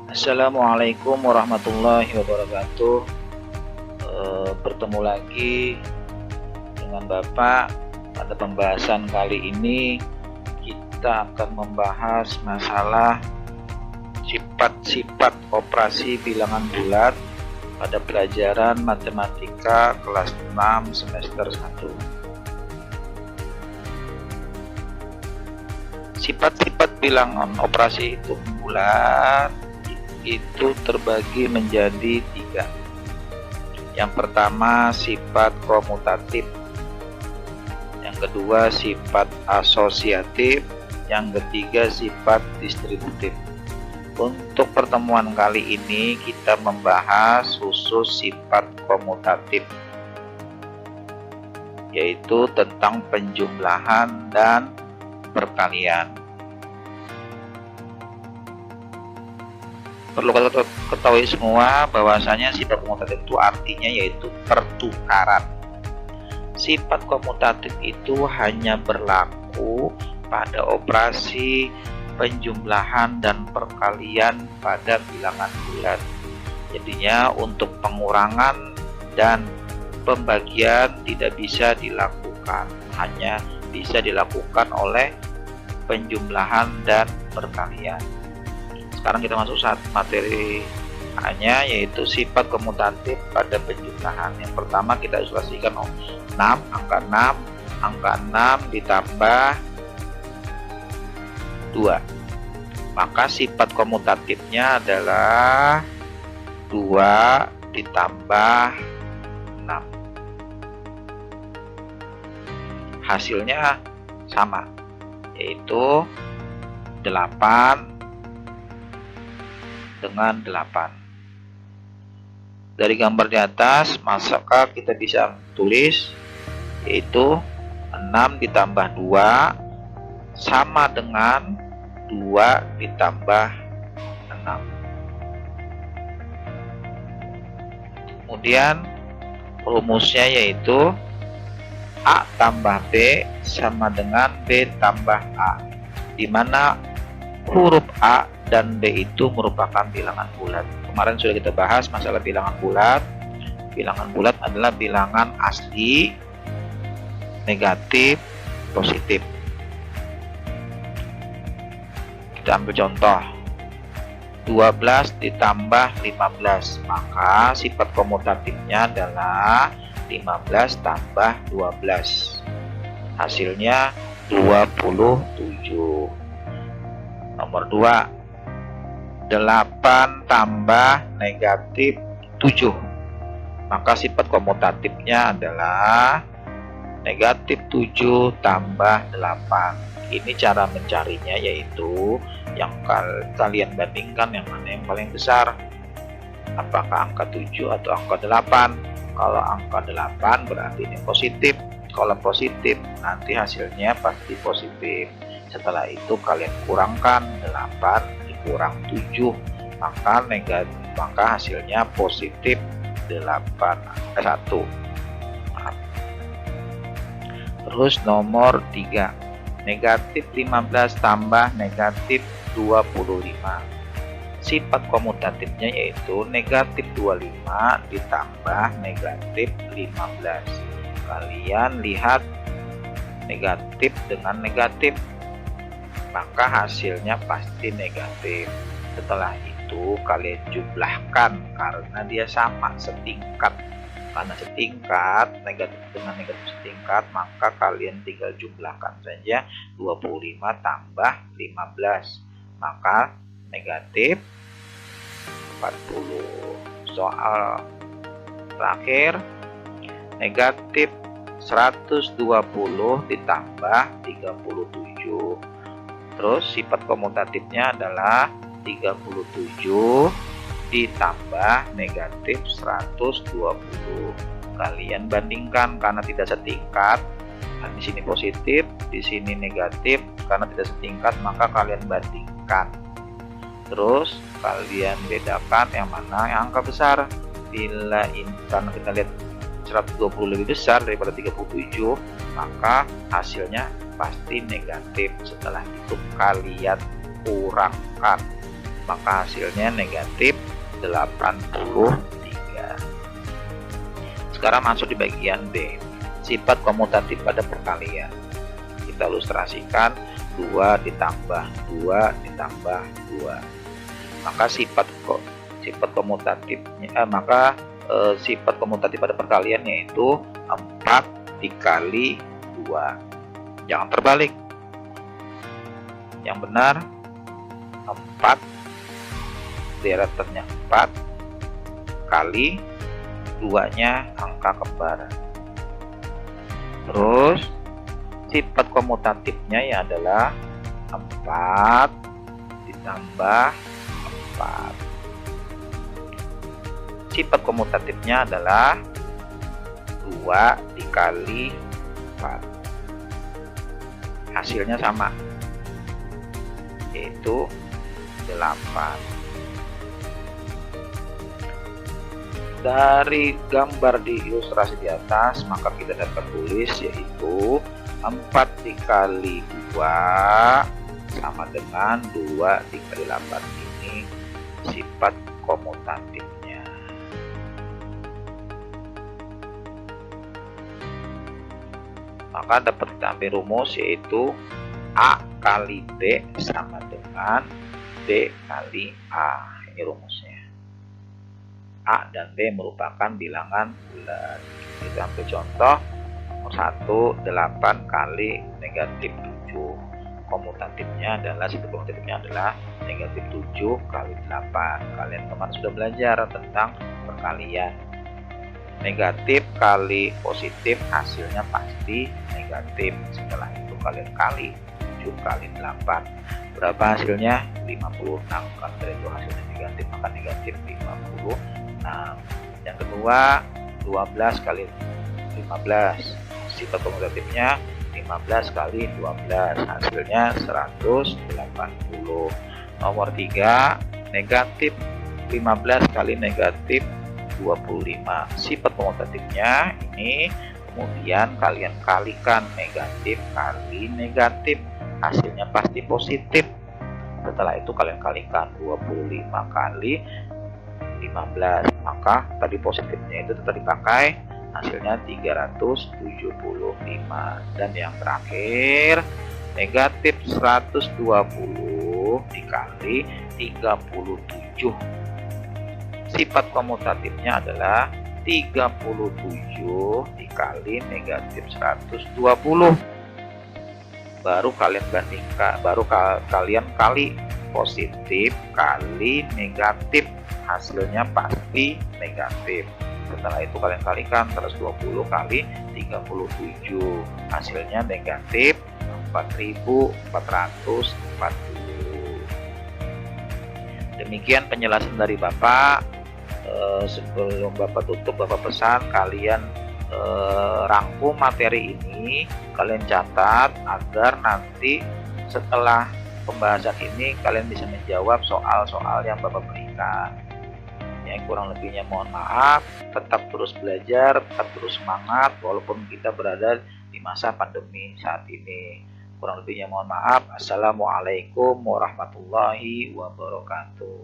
Assalamualaikum warahmatullahi wabarakatuh. Bertemu lagi dengan Bapak. Pada pembahasan kali ini kita akan membahas masalah sifat-sifat operasi bilangan bulat pada pelajaran matematika kelas 6 semester 1. Sifat-sifat bilangan operasi hitung bulat itu terbagi menjadi 3. Yang pertama sifat komutatif, yang kedua sifat asosiatif, yang ketiga sifat distributif. Untuk pertemuan kali ini kita membahas khusus sifat komutatif, yaitu tentang penjumlahan dan perkalian. Perlu kita ketahui semua bahwasanya sifat komutatif itu artinya yaitu pertukaran. Sifat komutatif itu hanya berlaku pada operasi penjumlahan dan perkalian pada bilangan bulat. Jadinya untuk pengurangan dan pembagian tidak bisa dilakukan, hanya bisa dilakukan oleh penjumlahan dan perkalian. Sekarang kita masuk saat materi hanya, yaitu sifat komutatif pada penjumlahan. Yang pertama kita ilustrasikan 6, angka 6 ditambah 2. Maka sifat komutatifnya adalah 2 ditambah 6. Hasilnya sama, yaitu 8 dengan 8. Dari gambar di atas, maka kita bisa tulis yaitu 6 ditambah 2 sama dengan 2 ditambah 6. Kemudian rumusnya yaitu A tambah B sama dengan B tambah A, di mana huruf A dan B itu merupakan bilangan bulat. Kemarin sudah kita bahas masalah bilangan bulat. Bilangan bulat adalah bilangan asli, negatif, positif. Kita ambil contoh 12 ditambah 15, maka sifat komutatifnya adalah 15 tambah 12, hasilnya 27. Nomor 2, 8 tambah negatif 7, maka sifat komutatifnya adalah negatif 7 tambah 8. Ini cara mencarinya, yaitu yang kalian bandingkan yang mana yang paling besar, apakah angka 7 atau angka 8. Kalau angka 8 berarti ini positif. Kalau positif nanti hasilnya pasti positif. Setelah itu kalian kurangkan 8 dikurang 7, maka negatif, maka hasilnya positif 1. Terus nomor 3, negatif 15 tambah negatif 25. Sifat komutatifnya yaitu negatif 25 ditambah negatif 15. Kalian lihat negatif dengan negatif, maka hasilnya pasti negatif. Setelah itu kalian jumlahkan karena dia sama setingkat. Karena setingkat, negatif dengan negatif setingkat, maka kalian tinggal jumlahkan saja 25 tambah 15, maka negatif 40. Soal terakhir, negatif 120 ditambah 37. Terus sifat komutatifnya adalah 37 ditambah negatif 120. Kalian bandingkan karena tidak setingkat. Nah, di sini positif, di sini negatif. Karena tidak setingkat, maka kalian bandingkan. Terus kalian bedakan yang mana yang angka besar. Bila karena kita lihat 120 lebih besar daripada 37, maka hasilnya pasti negatif. Setelah itu kalian kurangkan. maka hasilnya negatif 83. Sekarang masuk di bagian B, sifat komutatif pada perkalian. Kita ilustrasikan 2 ditambah 2 ditambah 2. Maka sifat komutatifnya sifat komutatif pada perkalian yaitu 4 dikali 2. Jangan terbalik. Yang benar 4 deretannya 4 kali 2-nya angka kembar. Terus sifat komutatifnya ya adalah 4 ditambah 4. Sifat komutatifnya adalah 2 dikali 4. Hasilnya sama, yaitu 8. Dari gambar di ilustrasi di atas, maka kita dapat tulis yaitu 4 dikali 2 sama dengan 2 dikali 8. Ini sifat komutatifnya. Maka dapat kita ambil rumus yaitu A kali B sama dengan B kali A. Ini rumusnya. A dan B merupakan bilangan bulat. Kita ambil contoh nomor 1, 8 kali negatif 7. Komutatifnya adalah sifat komutatifnya adalah negatif 7 kali 8. Kalian kemarin sudah belajar tentang perkalian. Negatif kali positif hasilnya pasti negatif. Setelah itu kalian kali 7 kali 8. Berapa hasilnya? 56. Karena itu hasilnya negatif, maka negatif 56. Yang kedua 12 kali 15. Sifat komutatifnya 15 kali 12, hasilnya 180. Nomor 3 negatif 15 kali negatif 25. Sifat komutatifnya ini kemudian kalian kalikan negatif kali negatif, hasilnya pasti positif. Setelah itu kalian kalikan 25 kali 15, maka tadi positifnya itu tetap dipakai, hasilnya 375. Dan yang terakhir negatif 120 dikali 37. Sifat komutatifnya adalah 37 dikali negatif 120. Baru kalian bandingkan, baru kalian kali positif kali negatif, hasilnya pasti negatif. Setelah itu kalian kalikan 120 kali 37, hasilnya negatif 4440. Demikian penjelasan dari Bapak. Sebelum Bapak tutup, Bapak pesan kalian rangkum materi ini, kalian catat agar nanti setelah pembahasan ini kalian bisa menjawab soal-soal yang Bapak berikan. Ya, kurang lebihnya mohon maaf. Tetap terus belajar, tetap terus semangat walaupun kita berada di masa pandemi saat ini. Kurang lebihnya mohon maaf. Assalamualaikum warahmatullahi wabarakatuh.